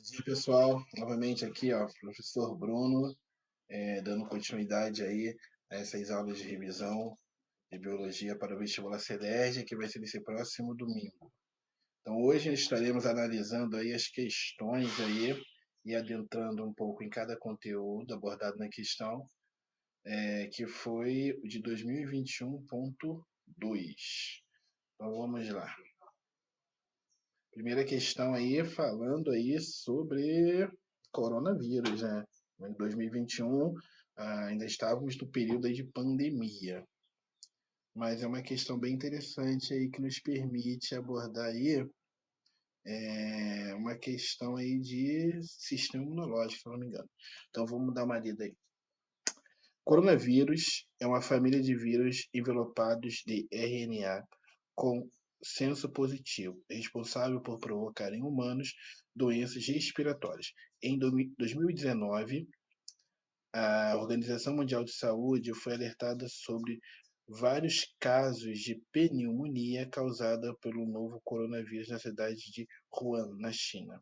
Dia, pessoal. Novamente aqui, ó, professor Bruno, dando continuidade aí a essas aulas de revisão de biologia para o vestibular CEDERJ, que vai ser nesse próximo domingo. Então, hoje estaremos analisando aí as questões aí e adentrando um pouco em cada conteúdo abordado na questão, que foi o de 2021.2. Então, vamos lá. Primeira questão aí, falando aí sobre coronavírus, né? Em 2021, ainda estávamos no período aí de pandemia, mas é uma questão bem interessante aí que nos permite abordar aí uma questão aí de sistema imunológico, se não me engano. Então vamos dar uma lida aí. Coronavírus é uma família de vírus envelopados de RNA com senso positivo, responsável por provocar em humanos doenças respiratórias. Em 2019, a Organização Mundial de Saúde foi alertada sobre vários casos de pneumonia causada pelo novo coronavírus na cidade de Wuhan, na China.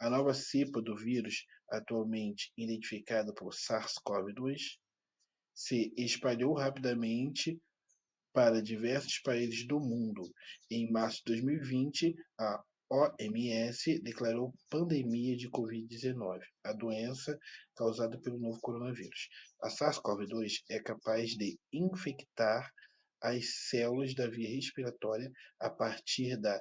A nova cepa do vírus, atualmente identificada por SARS-CoV-2, se espalhou rapidamente para diversos países do mundo. Em março de 2020, a OMS declarou pandemia de Covid-19, a doença causada pelo novo coronavírus. A SARS-CoV-2 é capaz de infectar as células da via respiratória a partir da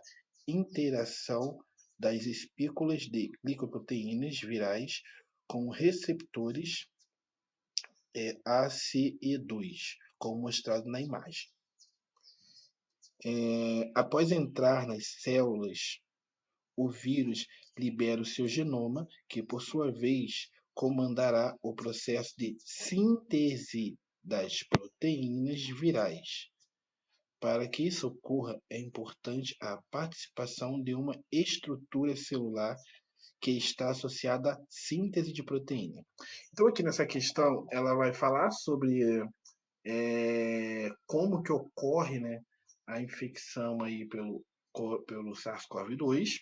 interação das espículas de glicoproteínas virais com receptores ACE2, como mostrado na imagem. Após entrar nas células, o vírus libera o seu genoma, que por sua vez comandará o processo de síntese das proteínas virais. Para que isso ocorra, é importante a participação de uma estrutura celular que está associada à síntese de proteína. Então, aqui nessa questão, ela vai falar sobre como que ocorre, né, a infecção aí pelo SARS-CoV-2,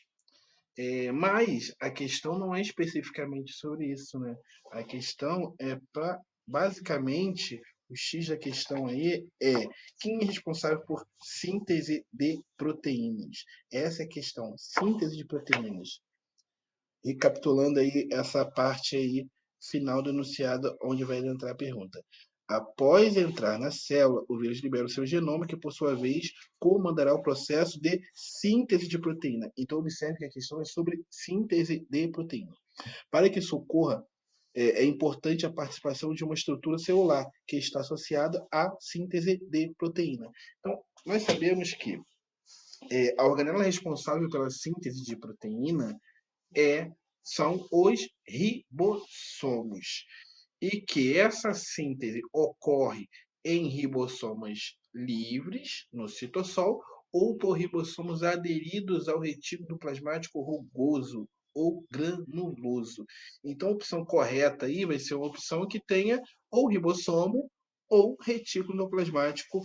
mas a questão não é especificamente sobre isso, né? A questão é para, basicamente, o X da questão aí é quem é responsável por síntese de proteínas. Essa é a questão, síntese de proteínas. Recapitulando aí essa parte aí final do enunciado, onde vai entrar a pergunta. Após entrar na célula, o vírus libera o seu genoma, que por sua vez comandará o processo de síntese de proteína. Então, observe que a questão é sobre síntese de proteína. Para que isso ocorra, é importante a participação de uma estrutura celular, que está associada à síntese de proteína. Então, nós sabemos que a organela responsável pela síntese de proteína são os ribossomos, e que essa síntese ocorre em ribossomos livres, no citossol, ou por ribossomos aderidos ao retículo plasmático rugoso ou granuloso. Então, a opção correta aí vai ser uma opção que tenha ou ribossomo ou retículo plasmático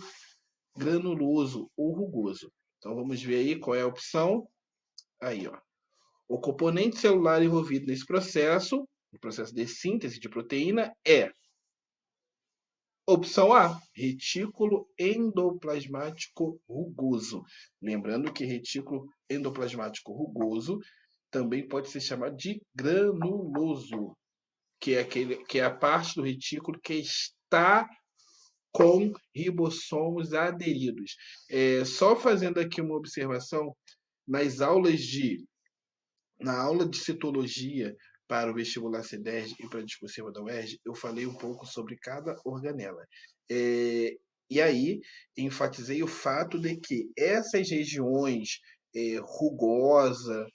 granuloso ou rugoso. Então, vamos ver aí qual é a opção. Aí, ó. O componente celular envolvido nesse processo, o processo de síntese de proteína, é opção A, retículo endoplasmático rugoso. Lembrando que retículo endoplasmático rugoso também pode ser chamado de granuloso, que é a parte do retículo que está com ribossomos aderidos. Só fazendo aqui uma observação, na aula de citologia para o vestibular CEDERJ e para a discursiva da UERJ, eu falei um pouco sobre cada organela. E aí, enfatizei o fato de que essas regiões rugosa,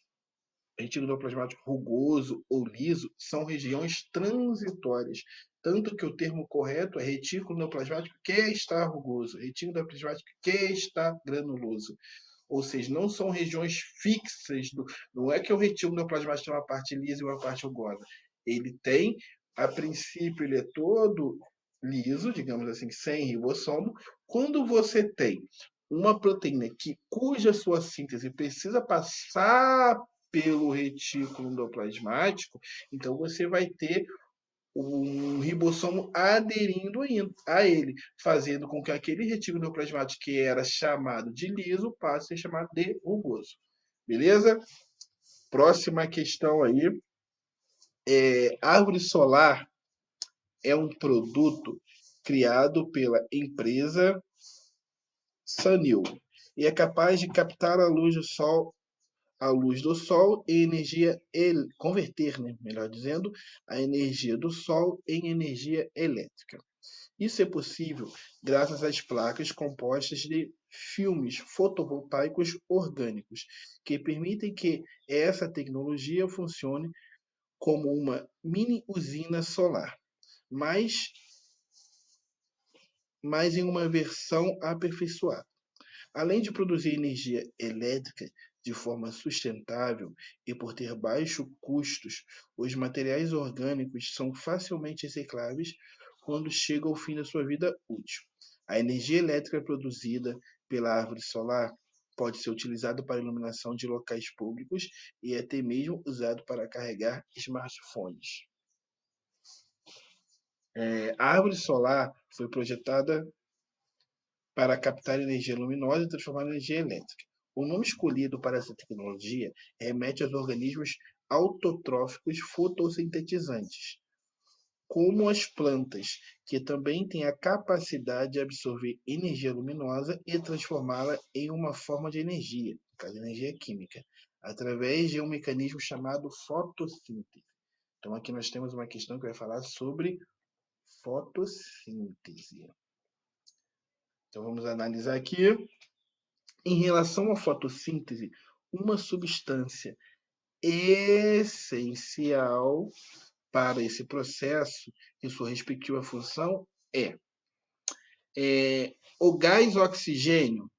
retículo endoplasmático rugoso ou liso, são regiões transitórias. Tanto que o termo correto é retículo endoplasmático que está rugoso, retículo endoplasmático que está granuloso. Ou seja, não são regiões fixas. Não é que o retículo endoplasmático tem uma parte lisa e uma parte rugosa. Ele tem, a princípio, ele é todo liso, digamos assim, sem ribossomo. Quando você tem uma proteína cuja sua síntese precisa passar pelo retículo endoplasmático, então você vai ter um ribossomo aderindo a ele, fazendo com que aquele retículo endoplasmático que era chamado de liso passe a ser chamado de rugoso. Beleza? Próxima questão aí. Árvore solar é um produto criado pela empresa Sunil e é capaz de captar a luz do sol em energia, converter, né, melhor dizendo, a energia do sol em energia elétrica. Isso é possível graças às placas compostas de filmes fotovoltaicos orgânicos, que permitem que essa tecnologia funcione como uma mini usina solar, mas em uma versão aperfeiçoada. Além de produzir energia elétrica de forma sustentável e por ter baixos custos, os materiais orgânicos são facilmente recicláveis quando chegam ao fim da sua vida útil. A energia elétrica produzida pela árvore solar pode ser utilizada para iluminação de locais públicos e até mesmo usado para carregar smartphones. A árvore solar foi projetada para captar energia luminosa e transformar em energia elétrica. O nome escolhido para essa tecnologia remete aos organismos autotróficos fotossintetizantes, como as plantas, que também têm a capacidade de absorver energia luminosa e transformá-la em uma forma de energia, no caso, energia química, através de um mecanismo chamado fotossíntese. Então, aqui nós temos uma questão que vai falar sobre fotossíntese. Então, vamos analisar aqui. Em relação à fotossíntese, uma substância essencial para esse processo e sua respectiva função é o gás oxigênio.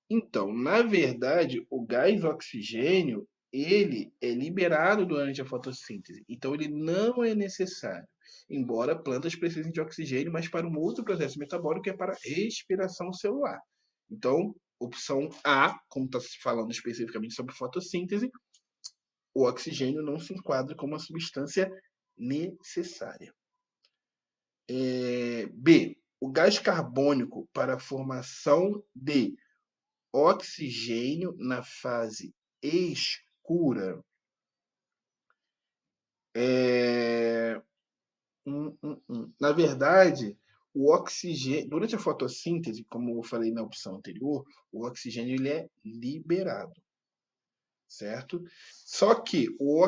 Então, na verdade, o gás oxigênio ele é liberado durante a fotossíntese. Então, ele não é necessário. Embora plantas precisem de oxigênio, mas para um outro processo metabólico que é para respiração celular. Então, opção A, como está se falando especificamente sobre fotossíntese, o oxigênio não se enquadra como uma substância necessária. B, o gás carbônico para a formação de oxigênio na fase escura. Na verdade, o oxigênio, durante a fotossíntese, como eu falei na opção anterior, o oxigênio ele é liberado, certo? Só que o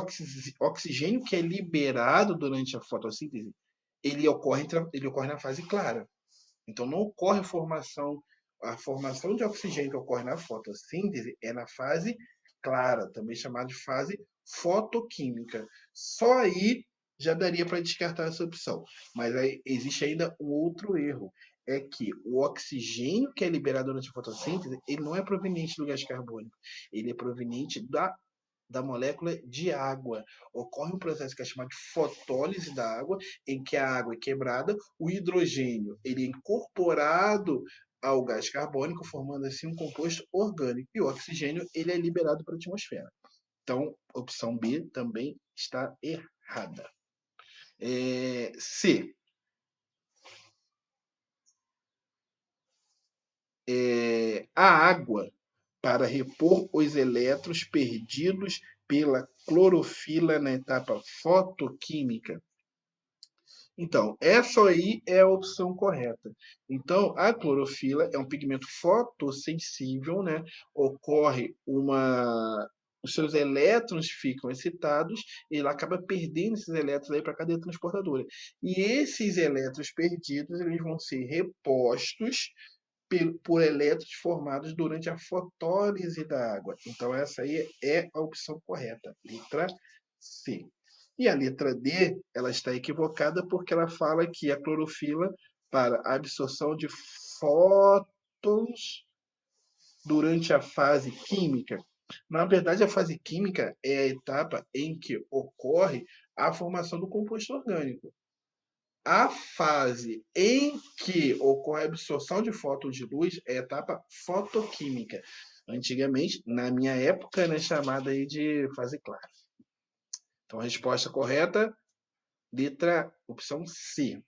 oxigênio que é liberado durante a fotossíntese, ele ocorre na fase clara. Então, não ocorre a formação de oxigênio que ocorre na fotossíntese é na fase clara, também chamada de fase fotoquímica. Só aí já daria para descartar essa opção. Mas aí existe ainda um outro erro. É que o oxigênio que é liberado durante a fotossíntese, ele não é proveniente do gás carbônico. Ele é proveniente da molécula de água. Ocorre um processo que é chamado de fotólise da água, em que a água é quebrada, o hidrogênio ele é incorporado ao gás carbônico, formando assim um composto orgânico, e o oxigênio ele é liberado para a atmosfera. Então, a opção B também está errada. C. A água para repor os elétrons perdidos pela clorofila na etapa fotoquímica. Então, essa aí é a opção correta. Então, a clorofila é um pigmento fotossensível, né? Ocorre os seus elétrons ficam excitados e ela acaba perdendo esses elétrons aí para a cadeia transportadora. E esses elétrons perdidos, eles vão ser repostos por elétrons formados durante a fotólise da água. Então, essa aí é a opção correta, letra C. E a letra D, ela está equivocada porque ela fala que a clorofila, para a absorção de fótons durante a fase química. Na verdade, a fase química é a etapa em que ocorre a formação do composto orgânico. A fase em que ocorre a absorção de fótons de luz é a etapa fotoquímica. Antigamente, na minha época, né, chamada aí de fase clara. Então, a resposta correta, opção C.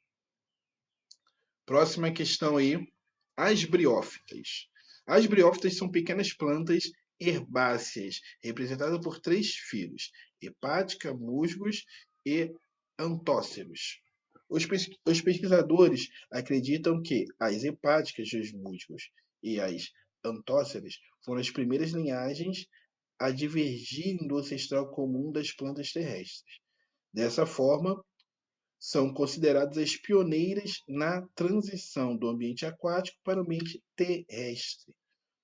Próxima questão aí, as briófitas. As briófitas são pequenas plantas herbáceas, representadas por 3 filos: hepática, musgos e antóceros. Os pesquisadores acreditam que as hepáticas, os musgos e as antóceras foram as primeiras linhagens a divergirem do ancestral comum das plantas terrestres. Dessa forma, são consideradas as pioneiras na transição do ambiente aquático para o ambiente terrestre.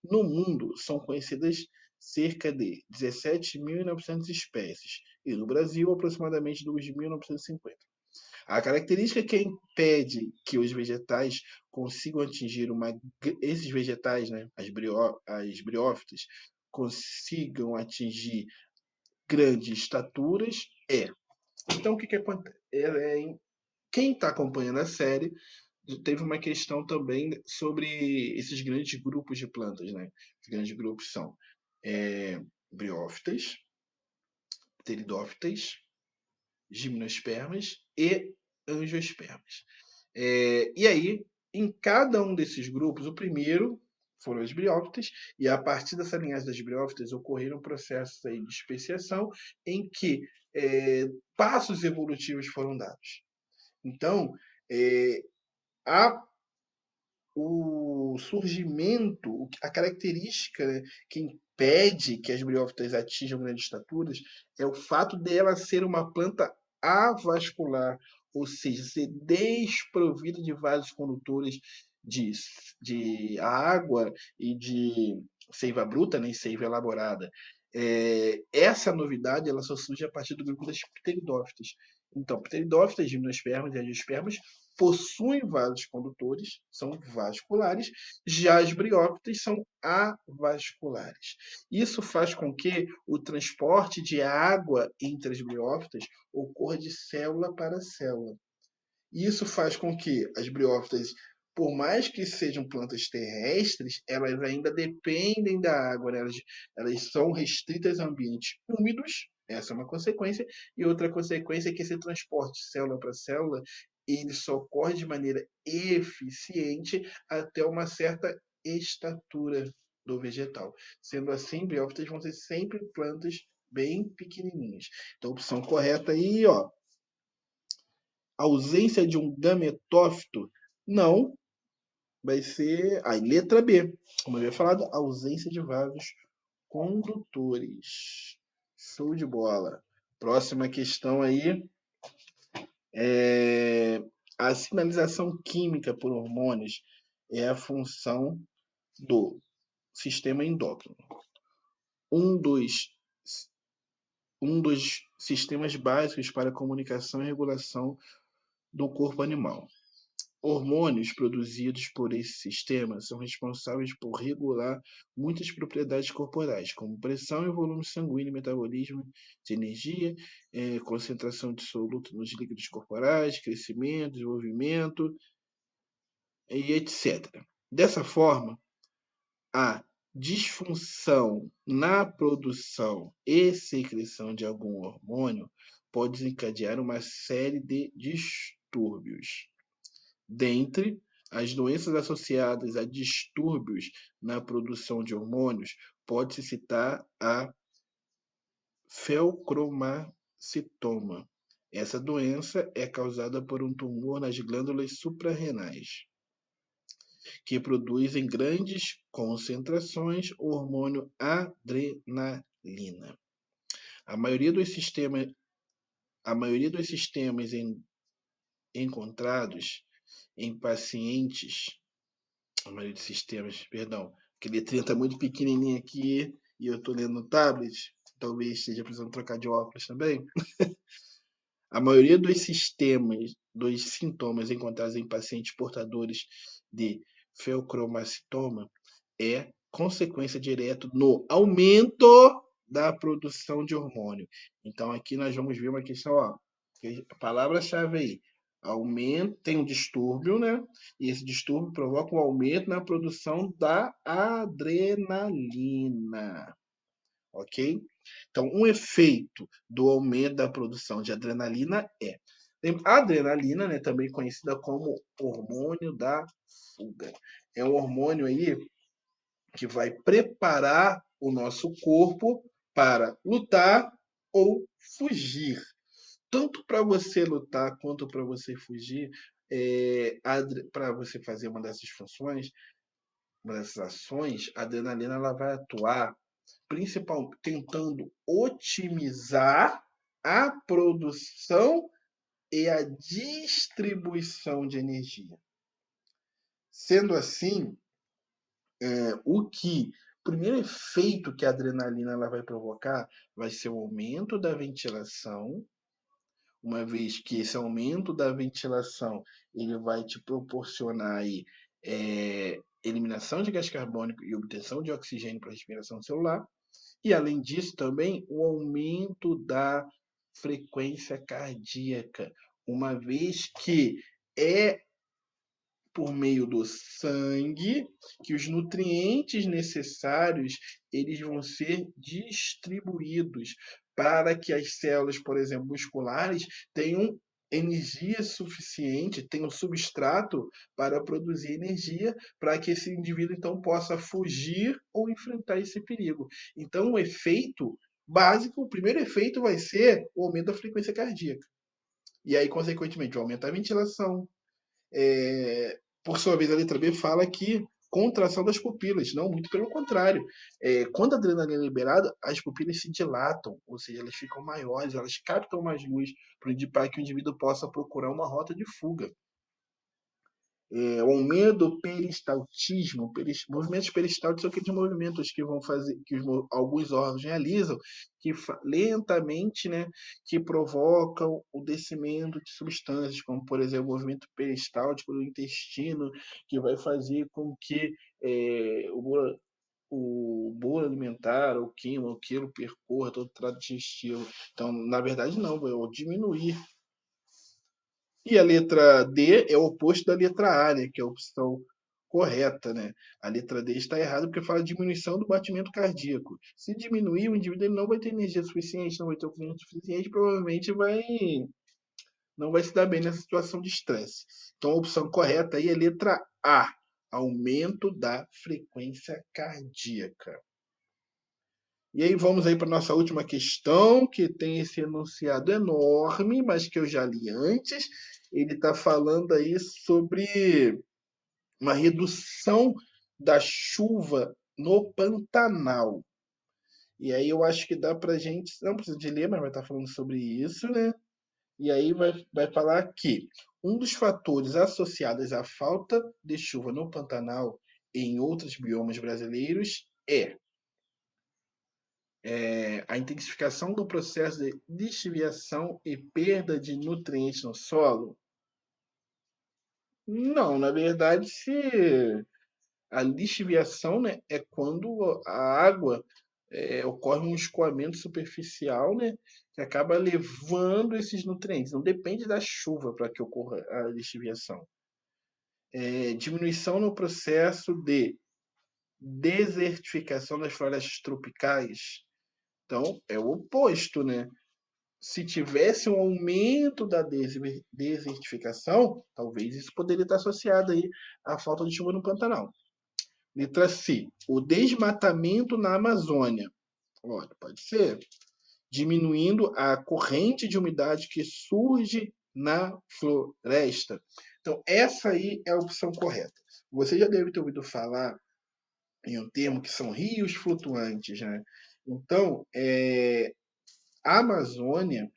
No mundo, são conhecidas cerca de 17.900 espécies, e no Brasil, aproximadamente 2.950. A característica que impede que os vegetais consigam atingir esses vegetais, né, as briófitas, consigam atingir grandes estaturas é. Então, o que acontece? Quem está acompanhando a série teve uma questão também sobre esses grandes grupos de plantas, né? Os grandes grupos são briófitas, pteridófitas, gimnospermas e angiospermas. E aí, em cada um desses grupos, o primeiro foram as briófitas, e a partir dessa linhagem das briófitas ocorreram processos aí de especiação em que passos evolutivos foram dados. Então, o surgimento, a característica, né, que impede que as briófitas atinjam grandes estaturas é o fato dela ser uma planta avascular, ou seja, ser desprovida de vasos condutores de água e de seiva bruta, né, e seiva elaborada. Essa novidade ela só surge a partir do grupo das pteridófitas. Então, pteridófitas, gimnospermas e angiospermas possuem vasos condutores, são vasculares, já as briófitas são avasculares. Isso faz com que o transporte de água entre as briófitas ocorra de célula para célula. Isso faz com que as briófitas, por mais que sejam plantas terrestres, elas ainda dependem da água, né? Elas são restritas a ambientes úmidos, essa é uma consequência, e outra consequência é que esse transporte de célula para célula ele só ocorre de maneira eficiente até uma certa estatura do vegetal. Sendo assim, briófitas vão ser sempre plantas bem pequenininhas. Então, a opção correta aí, ó, ausência de um gametófito, não, vai ser a letra B. Como eu havia falado, ausência de vasos condutores. Show de bola. Próxima questão aí a sinalização química por hormônios é a função do sistema endócrino. Um dos sistemas básicos para a comunicação e regulação do corpo animal. Hormônios produzidos por esse sistema são responsáveis por regular muitas propriedades corporais, como pressão e volume sanguíneo, metabolismo de energia, concentração de soluto nos líquidos corporais, crescimento, desenvolvimento, e etc. Dessa forma, a disfunção na produção e secreção de algum hormônio pode desencadear uma série de distúrbios. Dentre as doenças associadas a distúrbios na produção de hormônios, pode-se citar a feocromacitoma. Essa doença é causada por um tumor nas glândulas suprarrenais, que produzem grandes concentrações o hormônio adrenalina. A maioria dos sistemas encontrados em pacientes, que letrinha está muito pequenininha aqui e eu estou lendo no tablet, talvez esteja precisando trocar de óculos também. A maioria dos sintomas encontrados em pacientes portadores de feocromacitoma é consequência direta no aumento da produção de hormônio. Então aqui nós vamos ver uma questão, ó, palavra-chave aí, tem um distúrbio, né? E esse distúrbio provoca um aumento na produção da adrenalina, ok? Então, um efeito do aumento da produção de adrenalina a adrenalina, né, também conhecida como hormônio da fuga. É um hormônio aí que vai preparar o nosso corpo para lutar ou fugir. Tanto para você lutar quanto para você fugir, para você fazer uma dessas funções, uma dessas ações, a adrenalina ela vai atuar principalmente tentando otimizar a produção e a distribuição de energia. Sendo assim, o primeiro efeito que a adrenalina ela vai provocar vai ser o aumento da ventilação, uma vez que esse aumento da ventilação ele vai te proporcionar aí, eliminação de gás carbônico e obtenção de oxigênio para a respiração celular. E, além disso, também o aumento da frequência cardíaca, uma vez que é por meio do sangue que os nutrientes necessários eles vão ser distribuídos para que as células, por exemplo, musculares, tenham energia suficiente, tenham substrato para produzir energia para que esse indivíduo então possa fugir ou enfrentar esse perigo. Então, o efeito básico, o primeiro efeito vai ser o aumento da frequência cardíaca. E aí, consequentemente, o aumento da ventilação, por sua vez, a letra B fala que contração das pupilas. Não, muito pelo contrário. Quando a adrenalina é liberada, as pupilas se dilatam, ou seja, elas ficam maiores, elas captam mais luz para que o indivíduo possa procurar uma rota de fuga. O aumento do peristaltismo, movimentos peristálticos são aqueles movimentos que vão fazer, que alguns órgãos realizam, que lentamente, né, que provocam o descimento de substâncias, como por exemplo o movimento peristáltico do intestino, que vai fazer com que o bolo alimentar, o quilo percorra todo o trato digestivo. Então, na verdade, não, vai diminuir. E a letra D é o oposto da letra A, né, que é a opção correta, né? A letra D está errada porque fala diminuição do batimento cardíaco. Se diminuir, o indivíduo ele não vai ter energia suficiente, não vai ter oxigênio suficiente, provavelmente não vai se dar bem nessa situação de estresse. Então a opção correta aí é a letra A, aumento da frequência cardíaca. E aí vamos aí para nossa última questão, que tem esse enunciado enorme, mas que eu já li antes. Ele está falando aí sobre uma redução da chuva no Pantanal. E aí eu acho que dá para a gente, não precisa de ler, mas vai estar falando sobre isso, né? E aí vai falar que um dos fatores associados à falta de chuva no Pantanal e em outros biomas brasileiros a intensificação do processo de lixiviação e perda de nutrientes no solo? Não, na verdade, a lixiviação, né, é quando a água ocorre um escoamento superficial, né, que acaba levando esses nutrientes. Não depende da chuva para que ocorra a lixiviação. Diminuição no processo de desertificação das florestas tropicais. Então, é o oposto, né? Se tivesse um aumento da desertificação, talvez isso poderia estar associado aí à falta de chuva no Pantanal. Letra C, o desmatamento na Amazônia. Olha, pode ser. Diminuindo a corrente de umidade que surge na floresta. Então, essa aí é a opção correta. Você já deve ter ouvido falar em um termo que são rios flutuantes, né? Então, a Amazônia,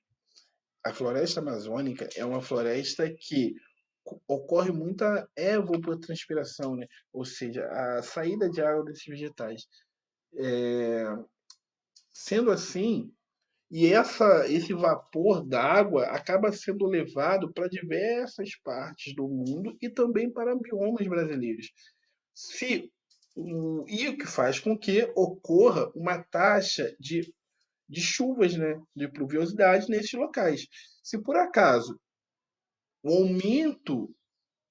a floresta amazônica é uma floresta que ocorre muita evapotranspiração, né? Ou seja, a saída de água desses vegetais. Sendo assim, e esse vapor d'água acaba sendo levado para diversas partes do mundo e também para biomas brasileiros. E o que faz com que ocorra uma taxa de chuvas, né, de pluviosidade nesses locais. Se por acaso O aumento,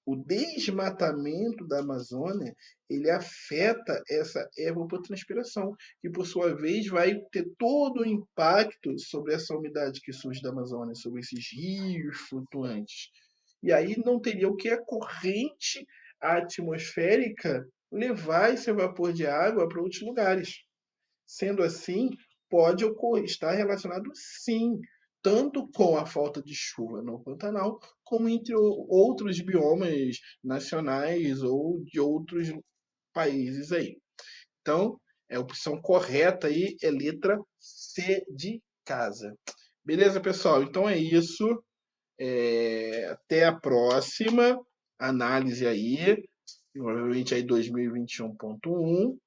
o desmatamento da Amazônia, ele afeta essa evapotranspiração, que por sua vez vai ter todo o impacto sobre essa umidade que surge da Amazônia, sobre esses rios flutuantes. E aí não teria o que a corrente atmosférica levar esse vapor de água para outros lugares. Sendo assim, pode estar relacionado sim, tanto com a falta de chuva no Pantanal, como entre outros biomas nacionais ou de outros países aí. Então, a opção correta aí é letra C de casa. Beleza, pessoal? Então é isso. Até a próxima análise aí, provavelmente aí 2021.1.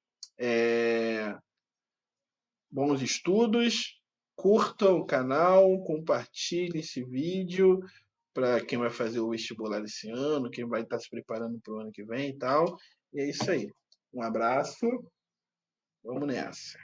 Bons estudos, curtam o canal, compartilhem esse vídeo para quem vai fazer o vestibular esse ano, quem vai estar se preparando para o ano que vem e tal. E é isso aí. Um abraço, vamos nessa.